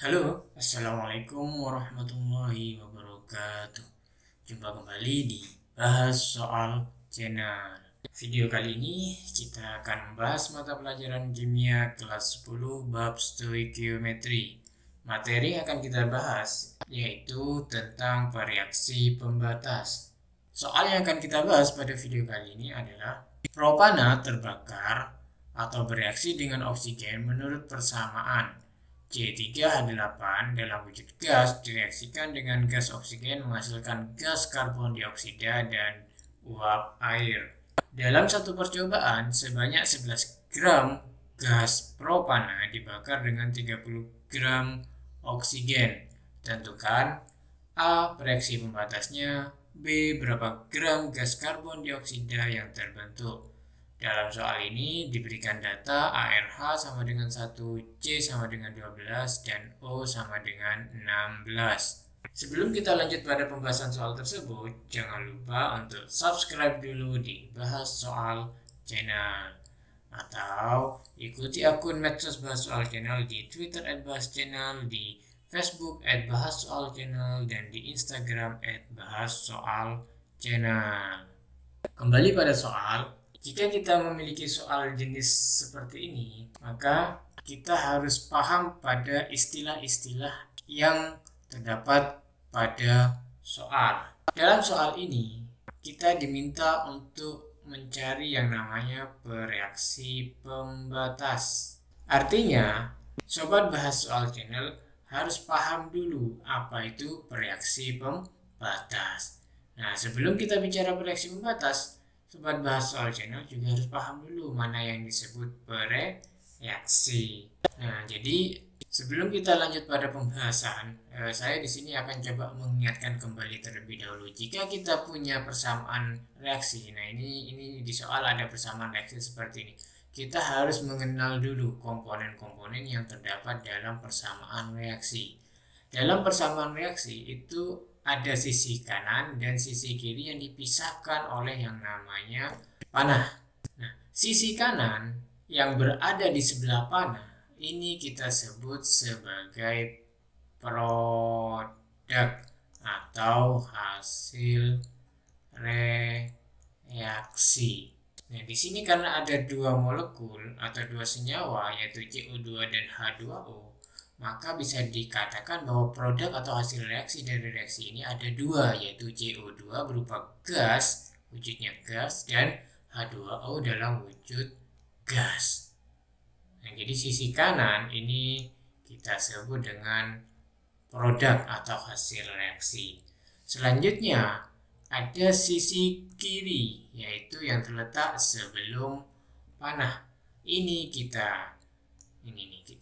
Halo, Assalamualaikum warahmatullahi wabarakatuh. Jumpa kembali di Bahas Soal Channel. Video kali ini kita akan membahas mata pelajaran kimia kelas 10 bab stoikiometri. Materi yang akan kita bahas yaitu tentang reaksi pembatas. Soal yang akan kita bahas pada video kali ini adalah propana terbakar atau bereaksi dengan oksigen menurut persamaan C3H8 dalam wujud gas direaksikan dengan gas oksigen menghasilkan gas karbon dioksida dan uap air. Dalam satu percobaan, sebanyak 11 gram gas propana dibakar dengan 30 gram oksigen. Tentukan A. Reaksi pembatasnya, B. Berapa gram gas karbon dioksida yang terbentuk. Dalam soal ini diberikan data ARH sama dengan 1, C sama dengan 12, dan O sama dengan 16. Sebelum kita lanjut pada pembahasan soal tersebut, jangan lupa untuk subscribe dulu di Bahas Soal Channel. Atau ikuti akun medsos Bahas Soal Channel di Twitter @bahas_channel, di Facebook @bahas_soal_channel, dan di Instagram @bahas_soal_channel. Kembali pada soal. Jika kita memiliki soal jenis seperti ini, maka kita harus paham pada istilah-istilah yang terdapat pada soal. Dalam soal ini, kita diminta untuk mencari yang namanya bereaksi pembatas. Artinya, sobat Bahas Soal Channel harus paham dulu apa itu bereaksi pembatas. Nah, sebelum kita bicara bereaksi pembatas, Sobat Bahas Soal Channel juga harus paham dulu mana yang disebut bereaksi. Nah, jadi sebelum kita lanjut pada pembahasan, saya di sini akan coba mengingatkan kembali terlebih dahulu. Jika kita punya persamaan reaksi, nah ini di soal ada persamaan reaksi seperti ini. Kita harus mengenal dulu komponen-komponen yang terdapat dalam persamaan reaksi. Dalam persamaan reaksi itu ada sisi kanan dan sisi kiri yang dipisahkan oleh yang namanya panah. Nah, sisi kanan yang berada di sebelah panah ini kita sebut sebagai produk atau hasil reaksi. Nah, di sini karena ada dua molekul atau dua senyawa yaitu CO2 dan H2O, maka bisa dikatakan bahwa produk atau hasil reaksi dari reaksi ini ada dua, yaitu CO2 berupa gas, wujudnya gas, dan H2O dalam wujud gas. Nah, jadi sisi kanan ini kita sebut dengan produk atau hasil reaksi. Selanjutnya ada sisi kiri, yaitu yang terletak sebelum panah. Ini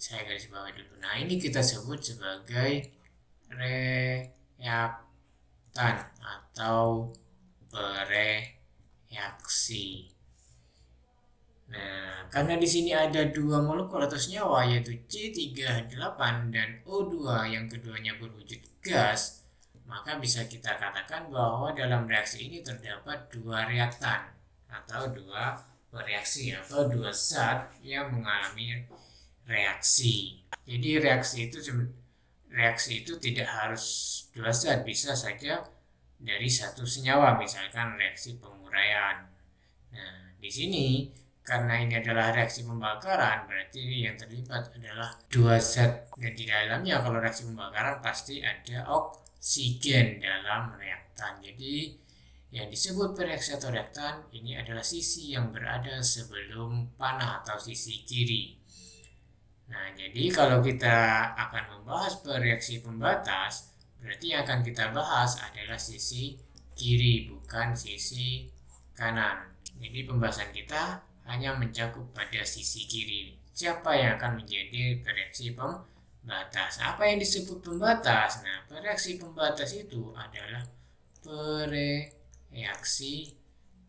saya garis bawah dulu. Nah, ini kita sebut sebagai reaktan atau bereaksi. Nah, karena di sini ada dua molekul atau senyawa yaitu C3H8 dan O2 yang keduanya berwujud gas, maka bisa kita katakan bahwa dalam reaksi ini terdapat dua reaktan atau dua bereaksi atau dua zat yang mengalami reaksi. Jadi reaksi itu tidak harus dua zat, bisa saja dari satu senyawa, misalkan reaksi penguraian. Nah, di sini karena ini adalah reaksi pembakaran, berarti yang terlibat adalah dua zat, dan di dalamnya kalau reaksi pembakaran pasti ada oksigen dalam reaktan. Jadi yang disebut bereaksi atau reaktan ini adalah sisi yang berada sebelum panah atau sisi kiri. Nah, jadi kalau kita akan membahas bereaksi pembatas, berarti yang akan kita bahas adalah sisi kiri, bukan sisi kanan. Jadi pembahasan kita hanya mencakup pada sisi kiri. Siapa yang akan menjadi bereaksi pembatas? Apa yang disebut pembatas? Nah, bereaksi pembatas itu adalah bereaksi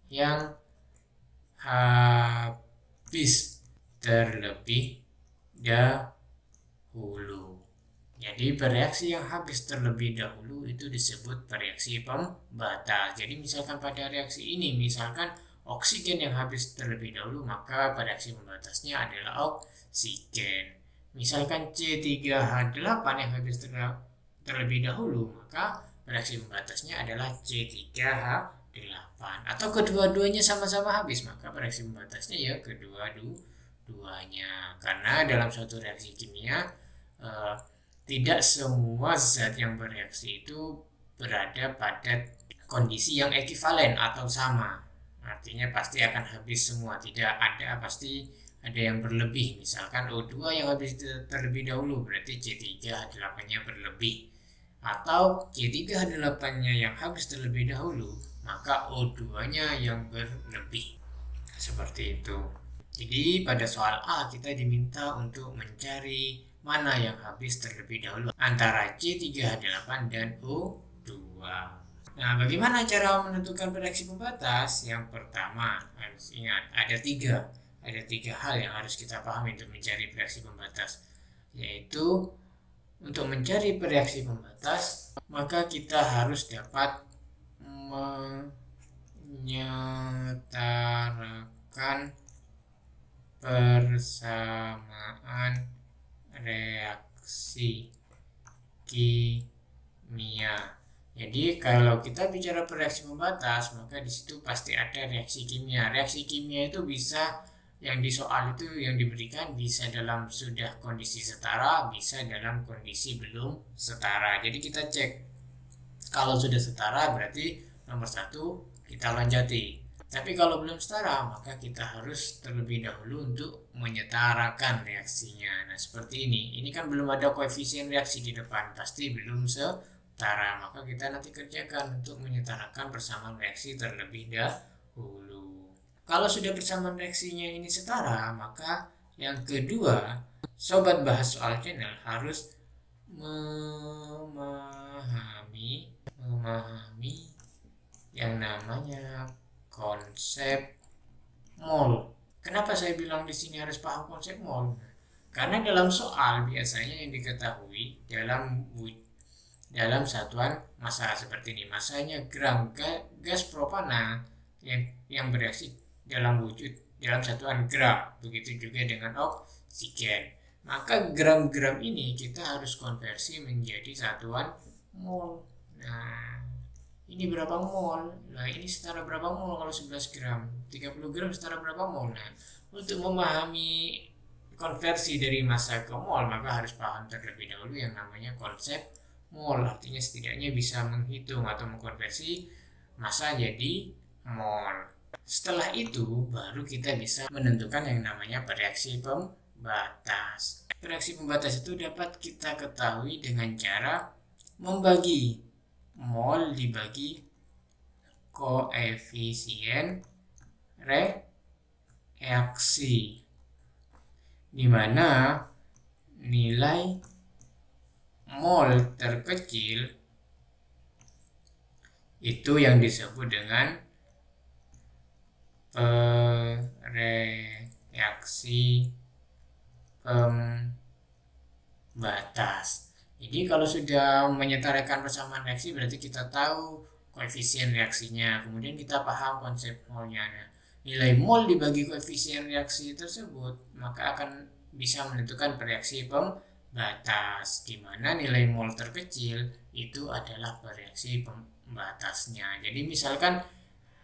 yang habis terlebih dahulu. Jadi bereaksi yang habis terlebih dahulu itu disebut bereaksi pembatas. Jadi misalkan pada reaksi ini, misalkan oksigen yang habis terlebih dahulu, maka bereaksi pembatasnya adalah oksigen. Misalkan C3H8 yang habis terlebih dahulu, maka reaksi pembatasnya adalah C3H8. Atau kedua-duanya sama-sama habis, maka reaksi pembatasnya ya kedua-duanya. Karena dalam suatu reaksi kimia tidak semua zat yang bereaksi itu berada pada kondisi yang ekivalen atau sama. Artinya pasti akan habis semua, tidak ada, pasti ada yang berlebih. Misalkan O2 yang habis terlebih dahulu, berarti C3H8-nya berlebih. Atau C3H8-nya yang habis terlebih dahulu, maka O2-nya yang berlebih. Seperti itu. Jadi pada soal A kita diminta untuk mencari mana yang habis terlebih dahulu antara C3H8 dan O2. Nah, bagaimana cara menentukan reaksi pembatas? Yang pertama, harus ingat ada tiga hal yang harus kita pahami untuk mencari reaksi pembatas, yaitu untuk mencari reaksi pembatas maka kita harus dapat menyetarakan persamaan reaksi kimia. Jadi kalau kita bicara reaksi pembatas, maka di situ pasti ada reaksi kimia. Reaksi kimia itu bisa yang di soal itu yang diberikan bisa dalam sudah kondisi setara, bisa dalam kondisi belum setara. Jadi kita cek kalau sudah setara berarti nomor 1 kita lanjuti. Tapi kalau belum setara maka kita harus terlebih dahulu untuk menyetarakan reaksinya. Nah seperti ini kan belum ada koefisien reaksi di depan, pasti belum setara. Maka kita nanti kerjakan untuk menyetarakan persamaan reaksi terlebih dahulu. Kalau sudah persamaan reaksinya ini setara, maka yang kedua, sobat bahas soal channel harus memahami yang namanya konsep mol. Kenapa saya bilang di sini harus paham konsep mol? Karena dalam soal biasanya yang diketahui dalam satuan massa seperti ini, massanya gram, gas propana yang bereaksi dalam satuan gram, begitu juga dengan oksigen. Maka gram-gram ini kita harus konversi menjadi satuan mol. Nah, ini berapa mol? Nah, ini setara berapa mol kalau 11 gram? 30 gram setara berapa mol? Nah, untuk memahami konversi dari massa ke mol, maka harus paham terlebih dahulu yang namanya konsep mol. Artinya setidaknya bisa menghitung atau mengkonversi massa jadi mol. Setelah itu baru kita bisa menentukan yang namanya reaksi pembatas. Reaksi pembatas itu dapat kita ketahui dengan cara membagi mol dibagi koefisien reaksi, di mana nilai mol terkecil itu yang disebut dengan reaksi pembatas. Jadi kalau sudah menyetarakan persamaan reaksi berarti kita tahu koefisien reaksinya, kemudian kita paham konsep molnya. Nah, nilai mol dibagi koefisien reaksi tersebut maka akan bisa menentukan reaksi pembatas, di mana nilai mol terkecil itu adalah reaksi pembatasnya. Jadi misalkan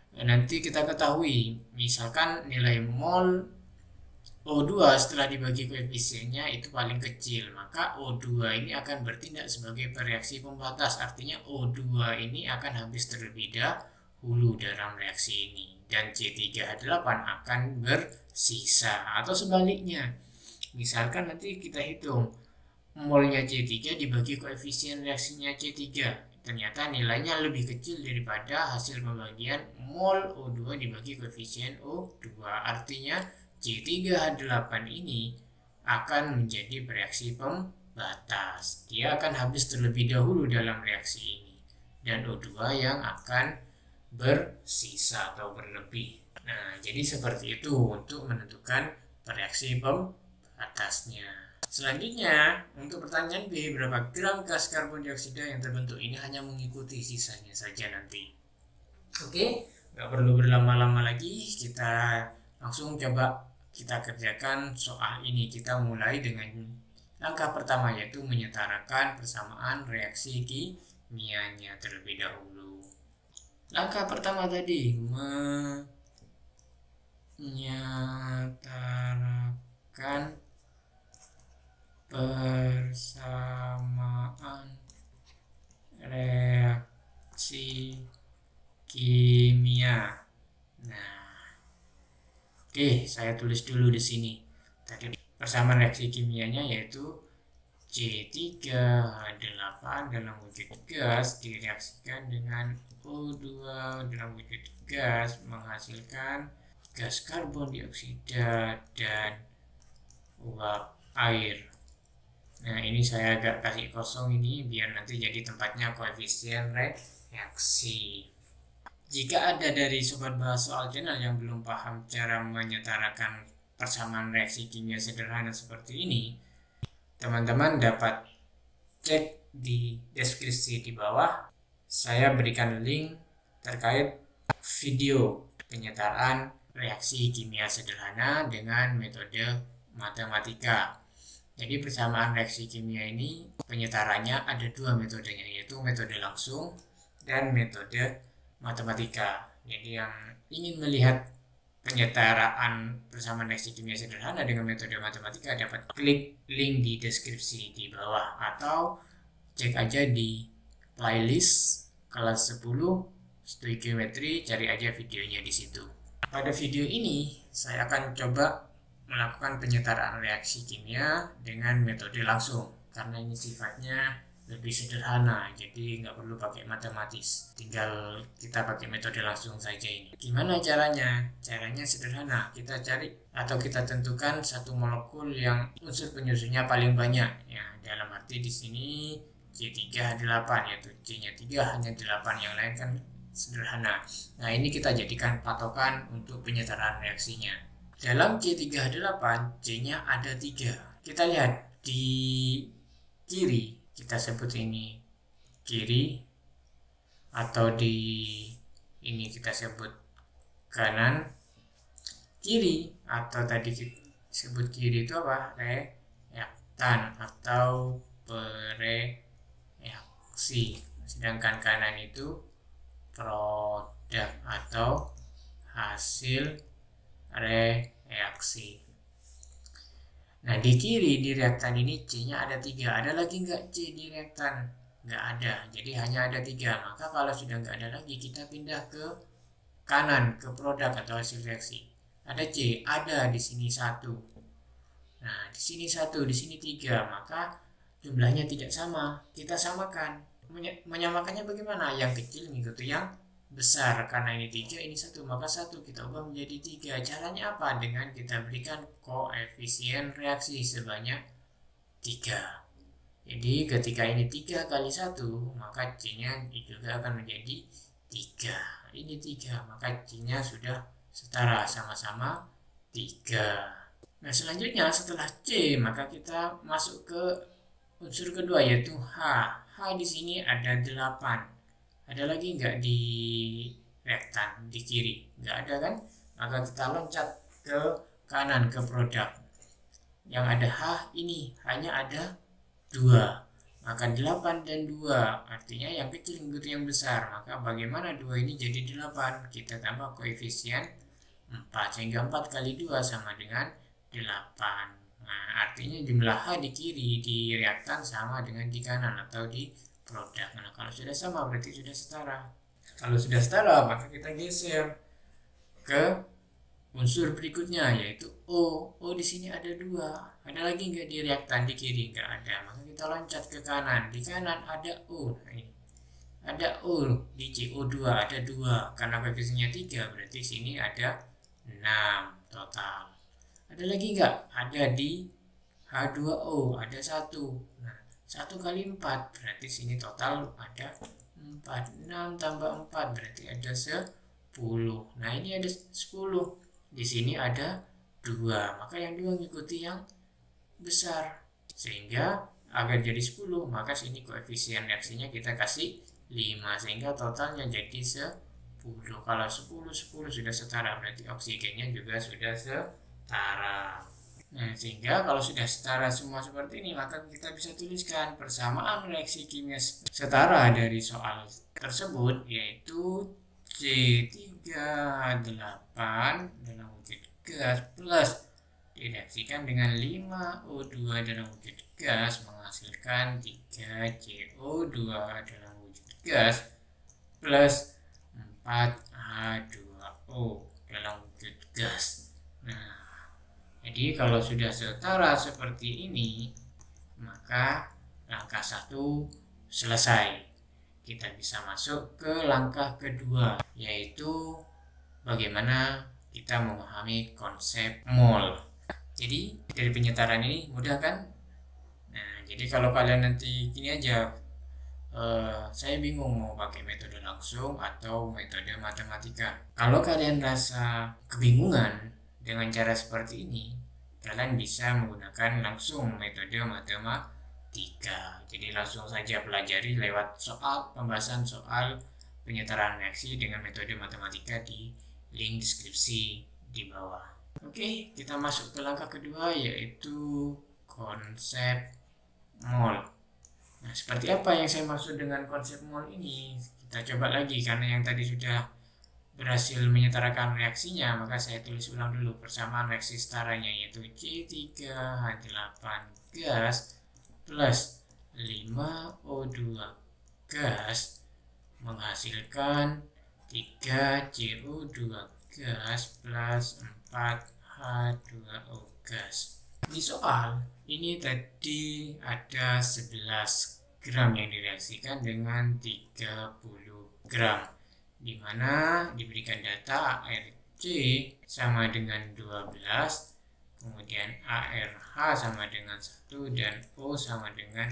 nanti kita ketahui misalkan nilai mol O2 setelah dibagi koefisiennya itu paling kecil, maka O2 ini akan bertindak sebagai reaksi pembatas. Artinya O2 ini akan habis terlebih dahulu dalam reaksi ini, dan C3H8 akan bersisa. Atau sebaliknya, misalkan nanti kita hitung molnya C3 dibagi koefisien reaksinya C3, ternyata nilainya lebih kecil daripada hasil pembagian mol O2 dibagi koefisien O2. Artinya C3H8 ini akan menjadi reaksi pembatas. Dia akan habis terlebih dahulu dalam reaksi ini, dan O2 yang akan bersisa atau berlebih. Nah, jadi seperti itu untuk menentukan reaksi pembatasnya. Selanjutnya, untuk pertanyaan B, berapa gram gas karbon dioksida yang terbentuk? Ini hanya mengikuti sisanya saja nanti. Oke, nggak perlu berlama-lama lagi, kita langsung coba kita kerjakan soal ini. Kita mulai dengan Langkah pertama yaitu menyetarakan persamaan reaksi kimianya terlebih dahulu. Langkah pertama tadi menyetarakan persamaan reaksi kimia. Nah, oke, saya tulis dulu di sini. Tadi persamaan reaksi kimianya yaitu C3H8 dalam wujud gas direaksikan dengan O2 dalam wujud gas menghasilkan gas karbon dioksida dan uap air. Nah, ini saya agak kasih kosong ini biar nanti jadi tempatnya koefisien reaksi. Jika ada dari sobat bahas soal channel yang belum paham cara menyetarakan persamaan reaksi kimia sederhana seperti ini, teman-teman dapat cek di deskripsi di bawah. Saya berikan link terkait video penyetaraan reaksi kimia sederhana dengan metode matematika. Jadi persamaan reaksi kimia ini penyetarannya ada dua metodenya, yaitu metode langsung dan metode matematika. Jadi yang ingin melihat penyetaraan persamaan reaksi kimia sederhana dengan metode matematika dapat klik link di deskripsi di bawah atau cek aja di playlist kelas 10 stoikiometri, cari aja videonya di situ. Pada video ini saya akan coba melakukan penyetaraan reaksi kimia dengan metode langsung karena ini sifatnya lebih sederhana, jadi nggak perlu pakai matematis, tinggal kita pakai metode langsung saja ini. Gimana caranya? Caranya sederhana, kita cari atau kita tentukan satu molekul yang unsur penyusunnya paling banyak, ya dalam arti di sini C3H8, yaitu C-nya 3 hanya 8, yang lain kan sederhana. Nah, ini kita jadikan patokan untuk penyetaraan reaksinya. Dalam C3H8, C-nya ada 3. Kita lihat di kiri, kita sebut ini kiri, atau di ini kita sebut kanan. Kiri atau tadi kita sebut kiri itu apa? Reaktan atau bereaksi. Sedangkan kanan itu produk atau hasil reaksi. Nah, di kiri di reaktan ini C-nya ada 3. Ada lagi nggak C di reaktan? Nggak ada. Jadi hanya ada 3. Maka kalau sudah nggak ada lagi, kita pindah ke kanan, ke produk atau hasil reaksi. Ada C, ada di sini 1. Nah, di sini 1, di sini 3. Maka jumlahnya tidak sama. Kita samakan. Menyamakannya bagaimana? Yang kecil mengikuti yang besar, karena ini 3, ini 1, maka 1 kita ubah menjadi 3. Caranya apa? Dengan kita berikan koefisien reaksi sebanyak 3. Jadi ketika ini 3 kali 1, maka C-nya juga akan menjadi 3. Ini 3, maka C-nya sudah setara, sama-sama 3. Nah, selanjutnya setelah C, maka kita masuk ke unsur kedua, yaitu H. H di sini ada 8. Ada lagi nggak di reaktan di kiri? Nggak ada kan? Maka kita loncat ke kanan, ke produk. Yang ada H ini hanya ada 2. Maka 8 dan 2 artinya yang kecil mengikuti yang besar. Maka bagaimana 2 ini jadi 8? Kita tambah koefisien 4, sehingga 4 kali 2 sama dengan 8. Nah, artinya jumlah H di kiri di reaktan sama dengan di kanan atau di produk. Nah, kalau sudah sama berarti sudah setara. Kalau sudah setara, maka kita geser ke unsur berikutnya, yaitu O. O di sini ada 2. Ada lagi nggak di reaktan di kiri? Nggak ada. Maka kita loncat ke kanan. Di kanan ada O. Nah, ini ada O di CO2 ada 2. Karena koefisiennya 3, berarti sini ada 6 total. Ada lagi nggak? Ada di H2O ada 1. Nah, 1 kali 4 berarti sini total ada 4. 6 tambah 4 berarti ada 10. Nah, ini ada 10. Di sini ada 2. Maka yang 2 mengikuti yang besar. Sehingga agar jadi 10, maka sini koefisien reaksinya kita kasih 5. Sehingga totalnya jadi 10. Kalau 10 sudah setara, berarti oksigennya juga sudah setara. Nah, sehingga kalau sudah setara semua seperti ini, maka kita bisa tuliskan persamaan reaksi kimia setara dari soal tersebut, yaitu C38 dalam wujud gas plus direaksikan dengan 5O2 dalam wujud gas menghasilkan 3CO2 dalam wujud gas plus 4H2O dalam wujud gas. Nah, jadi kalau sudah setara seperti ini, maka langkah 1 selesai. Kita bisa masuk ke langkah kedua, yaitu bagaimana kita memahami konsep mol. Jadi dari penyetaraan ini mudah kan? Nah, jadi kalau kalian nanti gini aja, saya bingung mau pakai metode langsung atau metode matematika. Kalau kalian rasa kebingungan dengan cara seperti ini, kalian bisa menggunakan langsung metode matematika. Jadi langsung saja pelajari lewat pembahasan soal penyetaraan reaksi dengan metode matematika di link deskripsi di bawah. Oke, kita masuk ke langkah kedua, yaitu konsep mol. Nah, seperti apa yang saya maksud dengan konsep mol ini? Kita coba lagi, karena yang tadi sudah berhasil menyetarakan reaksinya, maka saya tulis ulang dulu persamaan reaksi setaranya, yaitu C3H8 gas plus 5O2 gas menghasilkan 3CO2 gas plus 4H2O gas. Di soal ini tadi ada 11 gram yang direaksikan dengan 30 gram, di mana diberikan data ARC sama dengan 12, kemudian ARH sama dengan 1, dan O sama dengan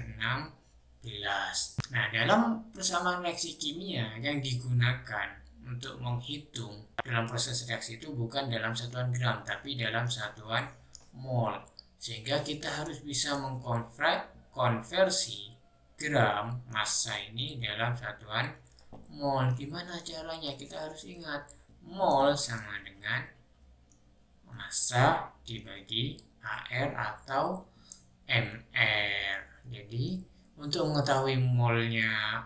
16. Nah, dalam persamaan reaksi kimia yang digunakan untuk menghitung dalam proses reaksi itu bukan dalam satuan gram, tapi dalam satuan mol. Sehingga kita harus bisa mengkonversi gram massa ini dalam satuan mol. Gimana caranya? Kita harus ingat mol sama dengan massa dibagi AR atau MR. Jadi untuk mengetahui molnya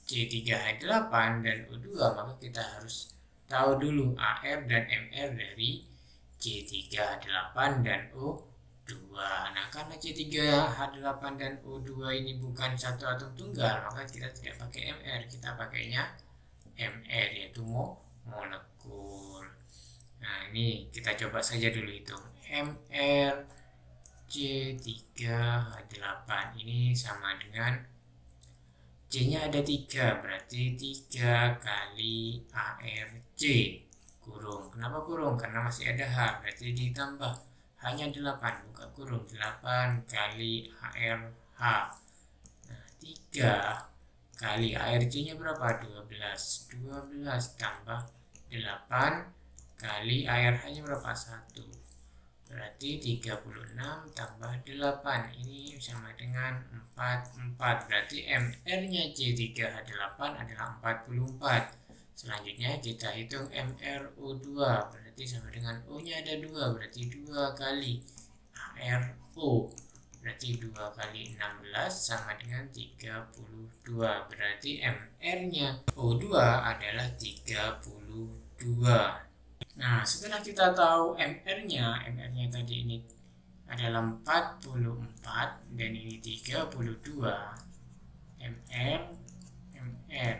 C3H8 dan O2, maka kita harus tahu dulu AR dan MR dari C3H8 dan O2. Nah, karena C3H8 dan O2 ini bukan satu atom tunggal, maka kita tidak pakai MR, kita pakainya MR, yaitu molekul. Nah, ini kita coba saja dulu hitung. MR C3H8 ini sama dengan C-nya ada 3, berarti 3 kali ARC kurung. Kenapa kurung? Karena masih ada H, berarti ditambah hanya 8, buka kurung, 8 kali ARH. Nah, 3 kali ARC-nya berapa? 12. 12 tambah 8 kali ARH-nya berapa? 1. Berarti 36 tambah 8. Ini sama dengan 44. Berarti MR-nya C3H8 adalah 44. Selanjutnya kita hitung MrO2, berarti sama dengan O-nya ada 2, berarti 2 kali ArO, berarti 2 kali 16 sama dengan 32, berarti MR-nya O2 adalah 32. Nah, setelah kita tahu MR-nya tadi ini adalah 44 dan ini 32, MR.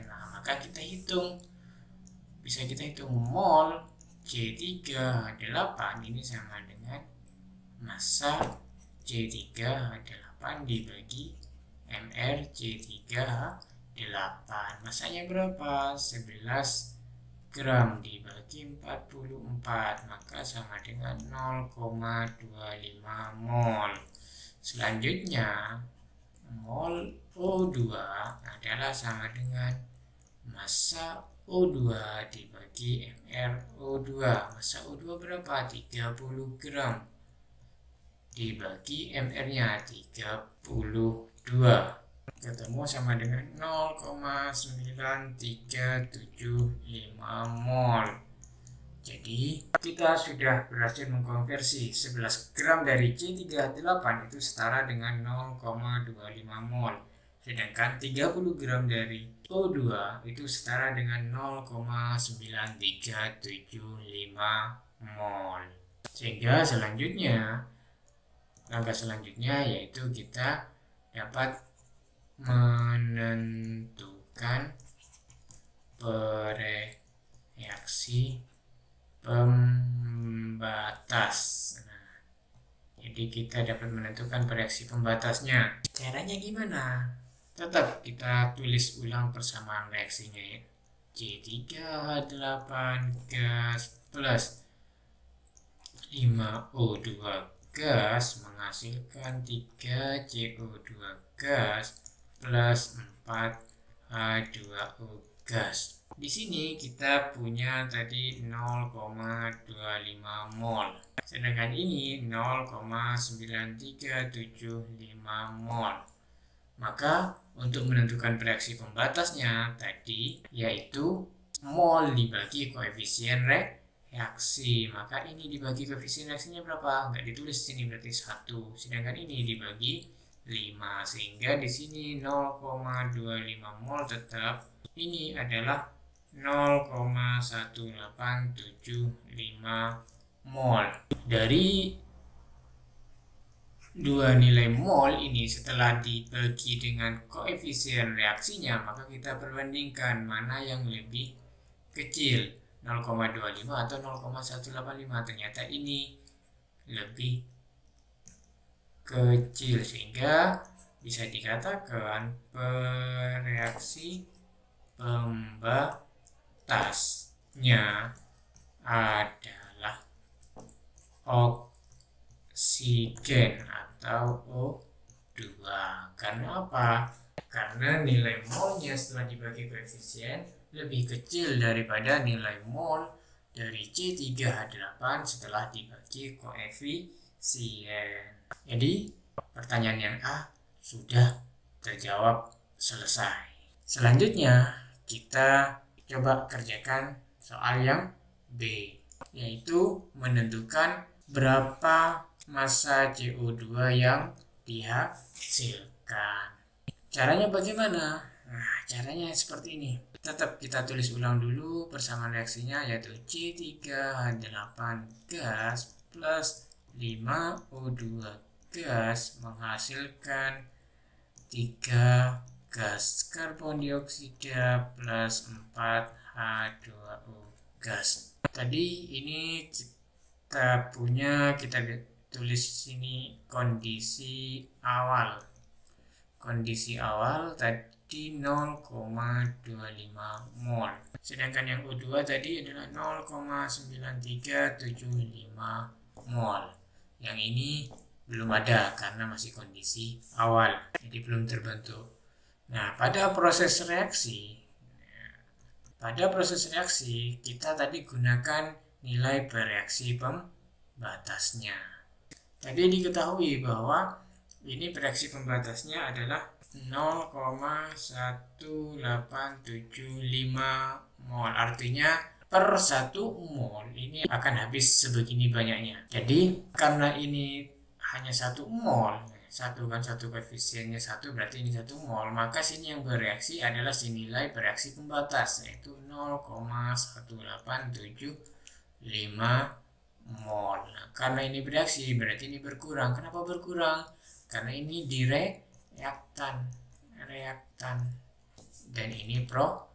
Nah, maka kita hitung. Bisa kita hitung mol C3H8 ini sama dengan massa C3H8 dibagi MR C3H8. Massanya berapa? 11 gram dibagi 44, maka sama dengan 0,25 mol. Selanjutnya, mol O2 adalah sama dengan massa O2 dibagi MrO2. Massa O2 berapa? 30 gram dibagi MR-nya 32. Ketemu sama dengan 0,9375 mol. Jadi kita sudah berhasil mengkonversi 11 gram dari C3H8 itu setara dengan 0,25 mol. Sedangkan 30 gram dari O2 itu setara dengan 0,9375 mol. Sehingga langkah selanjutnya yaitu kita dapat menentukan reaksi pembatas. Nah, jadi kita dapat menentukan reaksi pembatasnya. Caranya gimana? Tetap kita tulis ulang persamaan reaksinya ya. C3H8 gas plus 5O2 gas menghasilkan 3CO2 gas plus 4H2O gas. Di sini kita punya tadi 0,25 mol. Sedangkan ini 0,9375 mol. Maka untuk menentukan reaksi pembatasnya tadi yaitu mol dibagi koefisien reaksi. Maka ini dibagi koefisien reaksinya berapa? Nggak ditulis di sini berarti 1. Sedangkan ini dibagi 5. Sehingga di sini 0,25 mol tetap ini adalah 0,1875 mol. Dari dua nilai mol ini setelah dibagi dengan koefisien reaksinya, maka kita perbandingkan mana yang lebih kecil, 0,25 atau 0,185. Ternyata ini lebih kecil, sehingga bisa dikatakan reaksi pembatasnya adalah oksigen atau O2. Karena apa? Karena nilai molnya setelah dibagi koefisien lebih kecil daripada nilai mol dari C3H8 setelah dibagi koefisien. Jadi pertanyaan yang A sudah terjawab selesai. Selanjutnya kita coba kerjakan soal yang B, yaitu menentukan berapa massa CO2 yang dihasilkan. Caranya bagaimana? Nah, caranya seperti ini. Tetap kita tulis ulang dulu persamaan reaksinya, yaitu C3H8 gas plus 5O2 gas menghasilkan 3 gas karbon dioksida plus 4H2O gas. Tadi ini kita tulis sini kondisi awal. Kondisi awal tadi 0,25 mol. Sedangkan yang O2 tadi adalah 0,9375 mol. Yang ini belum ada karena masih kondisi awal, jadi belum terbentuk. Nah, pada proses reaksi kita tadi gunakan nilai bereaksi pembatasnya. Tadi diketahui bahwa ini bereaksi pembatasnya adalah 0,1875 mol. Artinya per 1 mol ini akan habis sebegini banyaknya. Jadi karena ini hanya 1 mol, satu koefisiennya 1, berarti ini 1 mol, maka sini yang bereaksi adalah si nilai bereaksi pembatas, yaitu 0,1875 mol. Nah, karena ini bereaksi berarti ini berkurang. Kenapa berkurang? Karena ini di reaktan dan ini produk.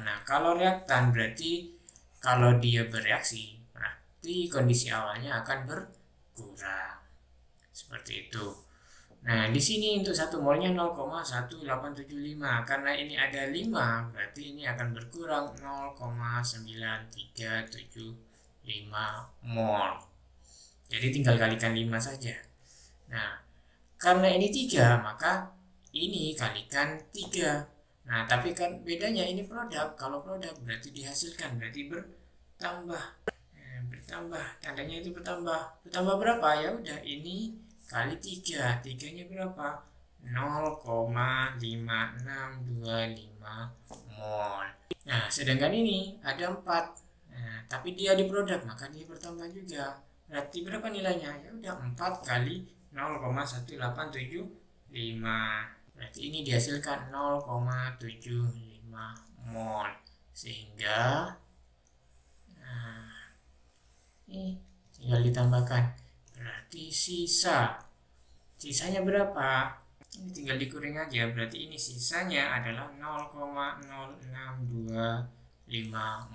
Nah, kalau reaktan berarti kalau dia bereaksi berarti kondisi awalnya akan berkurang. Seperti itu. Nah, di sini untuk 1 molnya 0,1875. Karena ini ada 5, berarti ini akan berkurang 0,9375 mol. Jadi tinggal kalikan 5 saja. Nah, karena ini 3, maka ini kalikan 3. Nah, tapi kan bedanya ini produk. Kalau produk berarti dihasilkan, berarti bertambah. Bertambah, tandanya itu bertambah. Bertambah berapa? Ya udah, ini kali 3. 3-nya berapa? 0,5625 mol. Nah, sedangkan ini ada 4. Nah, tapi dia di produk, maka dia bertambah juga. Berarti berapa nilainya? Ya udah 4 kali 0,1875. Berarti ini dihasilkan 0,75 mol. Sehingga ini tinggal ditambahkan. Berarti sisanya berapa? Ini tinggal dikuring aja. Berarti ini sisanya adalah 0,0625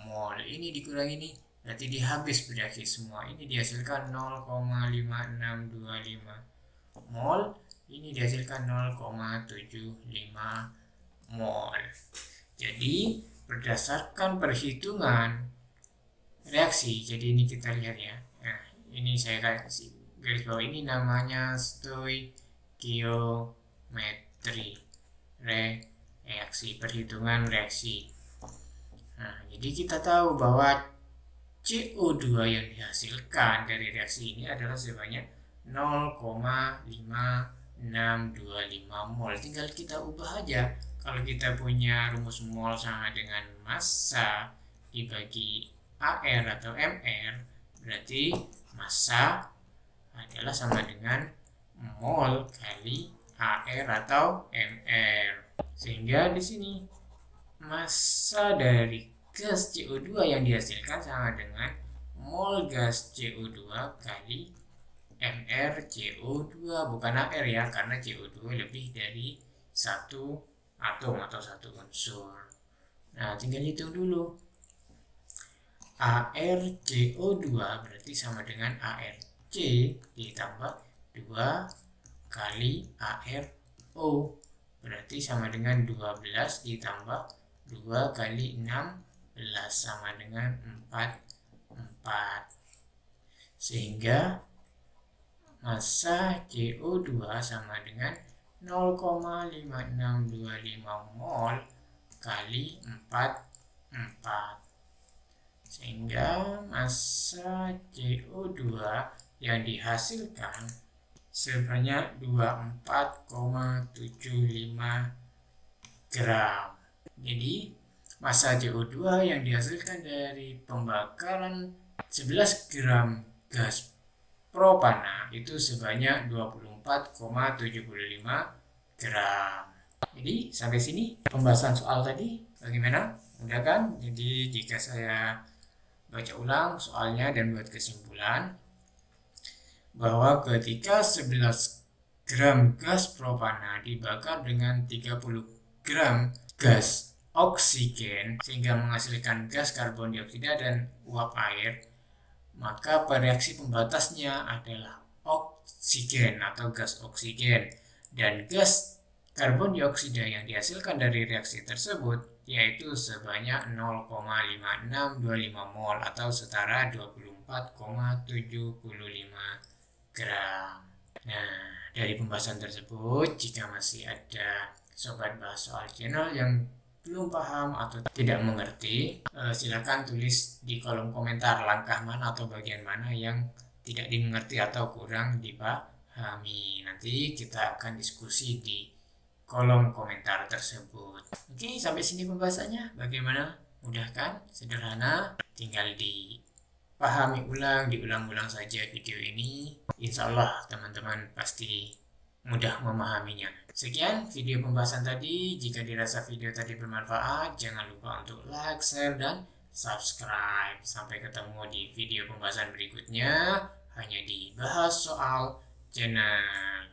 mol. Ini dikurang ini, berarti dihabis berakhir semua. Ini dihasilkan 0,5625 mol. Ini dihasilkan 0,75 mol. Jadi berdasarkan perhitungan reaksi, jadi ini kita lihat ya. Nah, ini saya kasih garis bawah, ini namanya stoikiometri reaksi, perhitungan reaksi. Nah, jadi kita tahu bahwa CO2 yang dihasilkan dari reaksi ini adalah sebanyak 0,5625 mol. Tinggal kita ubah aja. Kalau kita punya rumus mol sama dengan massa dibagi AR atau MR, berarti massa adalah sama dengan mol kali AR atau MR. Sehingga di sini massa dari gas CO2 yang dihasilkan sama dengan mol gas CO2 kali MR CO2, bukan AR ya, karena CO2 lebih dari satu atom atau satu unsur. Nah, tinggal hitung dulu. ArCO2 berarti sama dengan ArC ditambah 2 kali ArO, berarti sama dengan 12 ditambah 2 kali 16 sama dengan 44. Sehingga massa CO2 sama dengan 0,5625 mol kali 44. Sehingga massa CO2 yang dihasilkan sebanyak 24,75 gram. Jadi massa CO2 yang dihasilkan dari pembakaran 11 gram gas propana itu sebanyak 24,75 gram. Jadi sampai sini pembahasan soal tadi bagaimana? Mudah kan? Jadi jika saya baca ulang soalnya dan buat kesimpulan bahwa ketika 11 gram gas propana dibakar dengan 30 gram gas oksigen sehingga menghasilkan gas karbon dioksida dan uap air, maka reaksi pembatasnya adalah oksigen atau gas oksigen, dan gas karbon dioksida yang dihasilkan dari reaksi tersebut yaitu sebanyak 0,5625 mol atau setara 24,75 gram. Nah, dari pembahasan tersebut, jika masih ada sobat bahas soal channel yang belum paham atau tidak mengerti, silakan tulis di kolom komentar langkah mana atau bagian mana yang tidak dimengerti atau kurang dipahami. Nanti kita akan diskusi di kolom komentar tersebut. Oke, sampai sini pembahasannya. Bagaimana? Mudah kan? Sederhana. Tinggal dipahami ulang, diulang-ulang saja video ini. Insya Allah teman-teman pasti mudah memahaminya. Sekian video pembahasan tadi. Jika dirasa video tadi bermanfaat, jangan lupa untuk like, share, dan subscribe. Sampai ketemu di video pembahasan berikutnya hanya di Bahas Soal Channel.